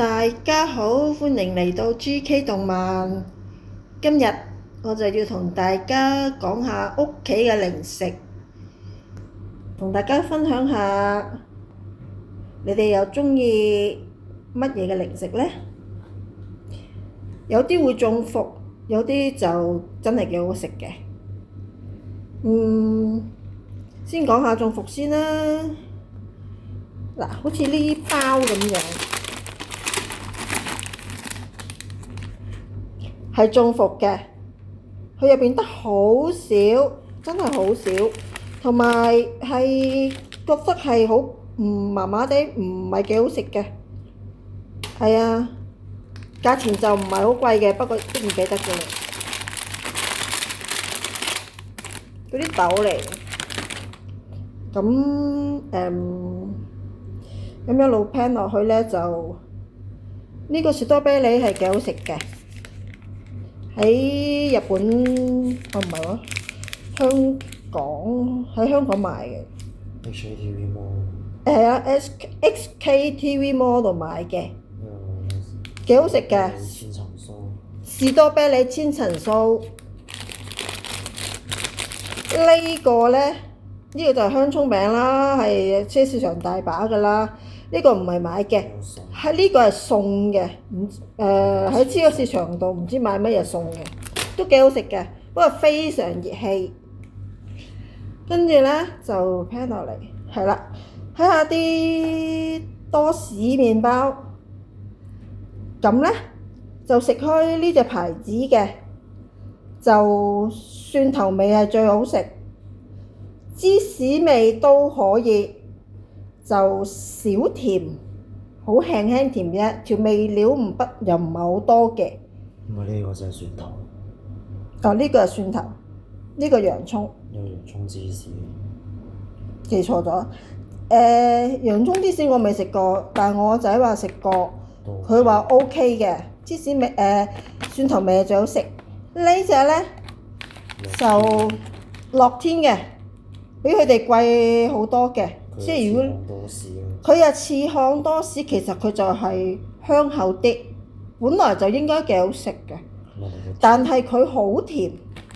大家好，歡迎嚟到 GK 動漫。今日我就要同大家講下屋企嘅零食，同大家分享下你哋又鍾意乜嘢嘅零食呢？有啲會中伏，有啲就真係幾好食嘅。先講下中伏先啦。嗱，好似呢包咁樣，係中伏嘅，佢入邊得好少，真係好少，同埋係覺得係好麻麻地，唔係幾好食嘅。係啊，價錢就唔係好貴嘅，不過都唔記得嘅。嗰啲豆嚟，咁一路 pan 落去咧，就呢個士多啤梨係幾好食嘅。喺日本，唔係喎，喺香港買嘅。HKTV Mall。係啊，HKTV Mall 度買嘅，幾好食嘅。千層酥。士多啤梨千層酥。呢個咧，呢個就係香蔥餅啦，係車市場大把㗎啦。呢個唔係買嘅，係呢個係送嘅，喺超級市場度唔知買乜嘢送嘅，都幾好食嘅，不過非常熱氣。跟住咧就 pan 落嚟，係啦，睇下啲多士麵包，咁咧就食開呢隻牌子嘅，就蒜頭味係最好食，芝士味都可以。就少甜，好輕輕甜啫，調味料又唔係好多嘅。唔係呢個就係蒜頭。哦，呢個係蒜頭，呢個洋葱。有洋葱芝士。記錯咗。洋葱芝士我未食過，但係我仔話食過，佢話 OK 嘅，芝士味蒜頭味最好食。呢隻咧就樂天嘅，比佢哋貴好多嘅。即係如果佢又似康多士，其實佢就係香口啲，本來就應該幾好食嘅。但係佢好甜，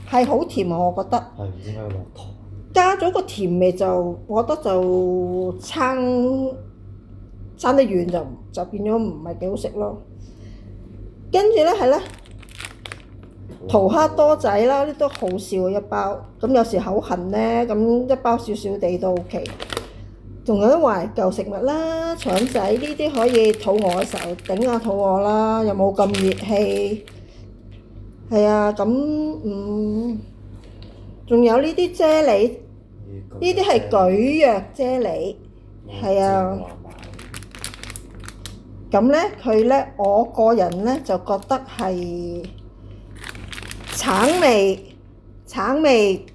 係好甜啊！我覺得。係唔知點解落糖。加咗個甜味就，我覺得就差得遠，就變咗唔係幾好食咯。跟住咧係咧，桃克多仔啦，呢都好少一包。咁有時口痕咧，咁一包少少地都 OK。仲有啲懷舊食物啦，腸仔呢啲可以肚餓嘅時候頂下肚餓啦，又冇咁熱氣。係啊，咁仲有呢啲啫喱，呢啲係蒟蒻啫喱，係啊。咁咧佢咧，我個人咧就覺得係橙味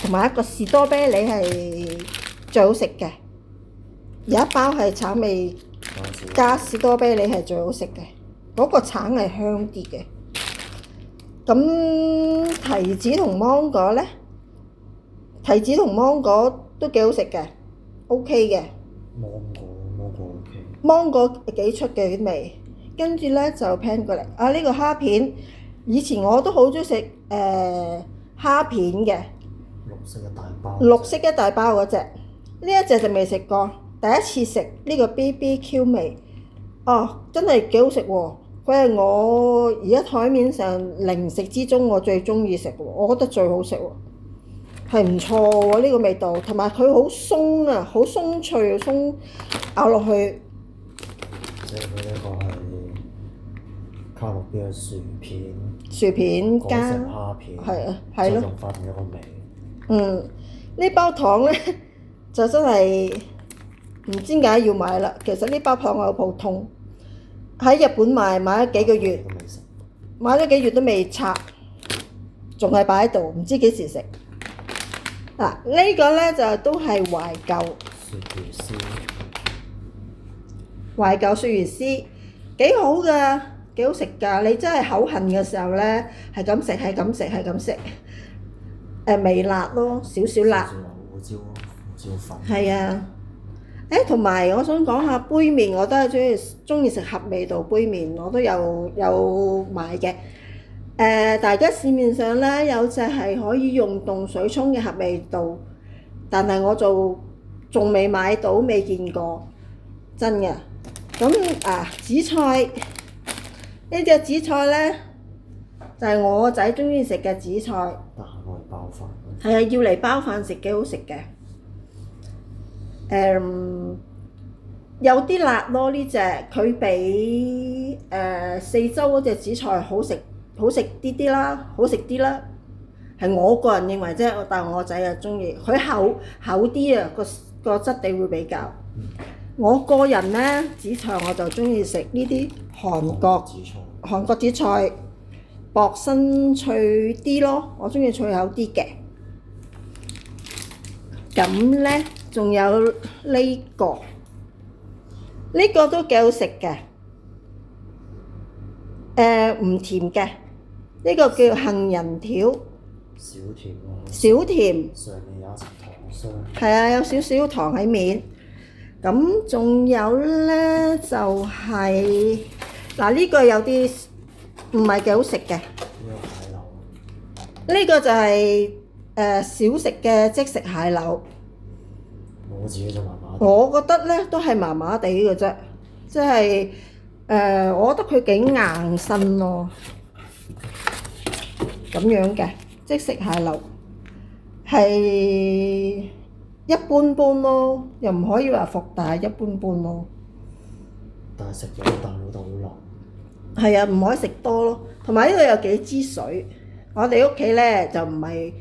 同埋一個士多啤梨係最好食嘅，有一包係橙味加士多啤梨係最好食嘅，嗰個橙係香啲嘅。咁提子同芒果咧，提子同芒果都幾好食嘅 ，OK 嘅。芒果 OK。芒果幾出嘅啲味，跟住咧就 pan 過嚟。呢個蝦片，以前我都好鍾意食蝦片嘅。綠色一大包。綠色一大包嗰隻。呢一隻就未食過，第一次食呢個 BBQ 味，真係幾好食喎！佢係我而家台面上零食之中我最中意食嘅喎，我覺得最好食喎，係唔錯喎呢個味道，同埋佢好鬆啊，好鬆脆，鬆咬落去。即係佢呢個係卡樂 B 嘅薯片。薯片加蝦片。係啊，係咯。就用翻同一個味。呢包糖咧〜就真係唔知點解要買啦。其實呢包糖好普通，喺日本買咗幾個月，買咗幾月都未拆，仲係擺喺度，唔知幾時食。呢個咧就都係懷舊雪魚絲，幾好㗎，幾好食㗎。你真係口痕嘅時候咧，係咁食，微辣咯，少少辣。椒粉。係啊，同埋我想講下杯麵，我都係中意食合味道杯麵，我都有買嘅。大家市面上咧有隻係可以用凍水沖嘅合味道，但係我就仲未買到，未見過，真嘅。咁紫菜呢隻紫菜咧就係我個仔中意食嘅紫菜，但係我係包飯。係啊，要嚟包飯食幾好食嘅。有啲辣咯呢隻，佢比四周嗰隻紫菜好食啲啦，好食啲啦。係我個人認為啫，但係我仔又中意，佢厚啲啊，個質地會比較。我個人咧紫菜我就中意食呢啲韓國紫菜，薄身脆啲咯，我中意脆口啲嘅。咁咧仲有呢個都幾好食嘅，唔甜嘅，呢個叫杏仁條，少甜喎。少甜，上面有一層糖霜。係啊，有少少糖喺面。咁仲有咧就係呢個有啲唔係幾好食嘅。呢個蟹柳。呢個就係少食嘅即食蟹柳。我自己就麻麻。我覺得咧都係麻麻地嘅啫，即係我覺得佢幾硬身咯，咁樣嘅即食蟹柳係一般般咯，又唔可以話服，但係一般般咯。但係食咗啖老豆好辣。係啊，唔可以食多咯。同埋呢度有幾支水，我哋屋企咧就唔係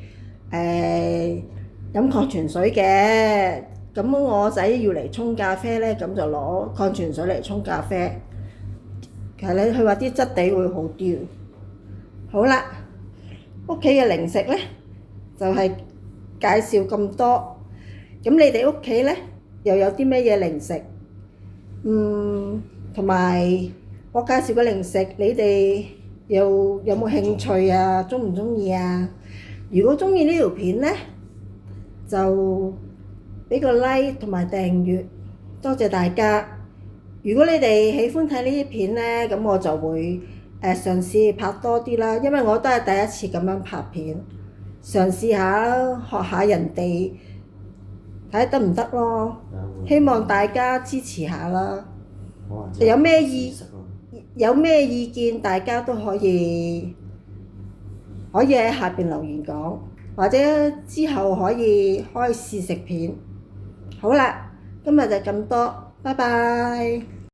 飲礦泉水嘅。咁我仔要嚟沖咖啡咧，咁就攞礦泉水嚟沖咖啡。其實佢話啲質地會好啲。好啦，屋企嘅零食咧就係介紹咁多。咁你哋屋企咧又有啲咩嘢零食？同埋我介紹嘅零食，你哋有冇興趣啊？鍾唔鍾意啊？如果鍾意呢條片咧，就俾個 like 同埋訂閱，多謝大家。如果你哋喜歡睇呢啲片咧，咁我就會嘗試拍多啲啦，因為我都係第一次咁樣拍片，嘗試下學下人哋睇得唔得咯。希望大家支持下啦。有咩意見，大家都可以喺下邊留言講，或者之後可以開試食片。好啦，今日就咁多，拜拜。